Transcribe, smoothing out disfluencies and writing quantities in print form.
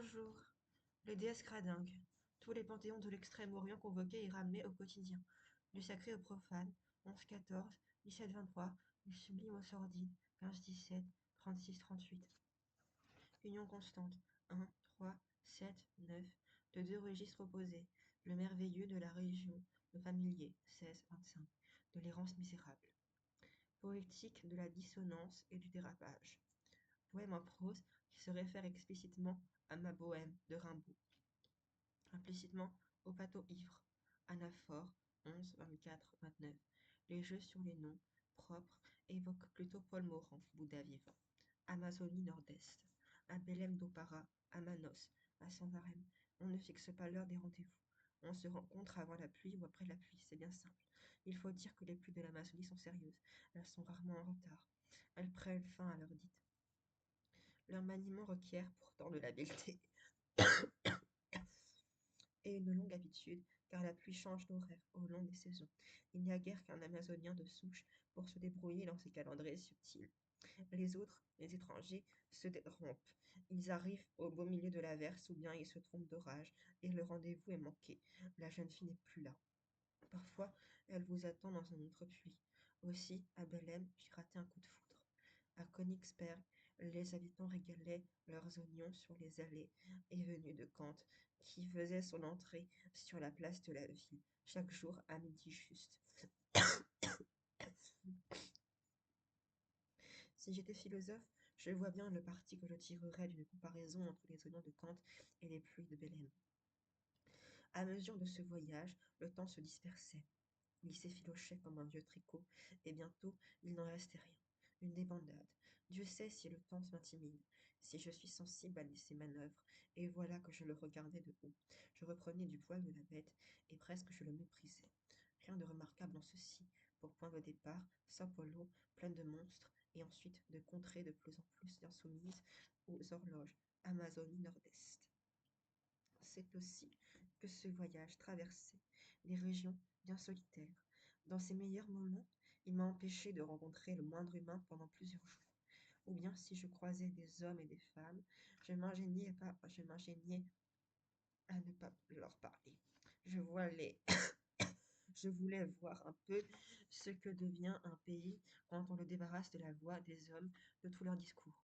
Bonjour. Les déesses cradingues. Tous les panthéons de l'Extrême-Orient convoqués et ramenés au quotidien. Du sacré au profane. 11-14, 17-23, du sublime au sordide. 15-17, 36-38. Union constante. 1, 3, 7, 9. De deux registres opposés. Le merveilleux de la région. Le familier. 16-25. De l'errance misérable. Poétique de la dissonance et du dérapage. Poème en prose qui se réfère explicitement à ma bohème de Rimbaud, implicitement au pathos ivre. Anaphore 11, 24, 29. Les jeux sur les noms propres évoquent plutôt Paul Morand, Bouddha vivant. Amazonie nord-est. À Belém do Pará, à Manos, à Santarém. On ne fixe pas l'heure des rendez-vous. On se rencontre avant la pluie ou après la pluie, c'est bien simple. Il faut dire que les pluies de l'Amazonie sont sérieuses. Elles sont rarement en retard. Elles prennent fin à l'heure dite. Leur maniement requiert pourtant de l'habileté et une longue habitude, car la pluie change d'horaire au long des saisons. Il n'y a guère qu'un Amazonien de souche pour se débrouiller dans ces calendriers subtils. Les autres, les étrangers, se dérompent. Ils arrivent au beau milieu de l'averse ou bien ils se trompent d'orage, et le rendez-vous est manqué. La jeune fille n'est plus là. Parfois, elle vous attend dans un autre puits. Aussi, à Belém, j'ai raté un coup de foudre. À Königsberg, les habitants régalaient leurs oignons sur les allées et venues de Kant, qui faisait son entrée sur la place de la ville, chaque jour à midi juste. Si j'étais philosophe, je vois bien le parti que je tirerais d'une comparaison entre les oignons de Kant et les pluies de Belém. À mesure de ce voyage, le temps se dispersait. Il s'effilochait comme un vieux tricot, et bientôt il n'en restait rien. Une débandade. Dieu sait si le temps m'intimide, si je suis sensible à ses manœuvres, et voilà que je le regardais de haut. Je reprenais du poil de la bête, et presque je le méprisais. Rien de remarquable en ceci. Pour point de départ, Sao Paulo, pleine de monstres, et ensuite de contrées de plus en plus insoumises aux horloges. Amazonie nord-est. C'est aussi que ce voyage traversait des régions bien solitaires. Dans ses meilleurs moments, il m'a empêché de rencontrer le moindre humain pendant plusieurs jours. Ou bien, si je croisais des hommes et des femmes, je m'ingéniais à ne pas leur parler. Je voulais, je voulais voir un peu ce que devient un pays quand on le débarrasse de la voix des hommes, de tout leur discours.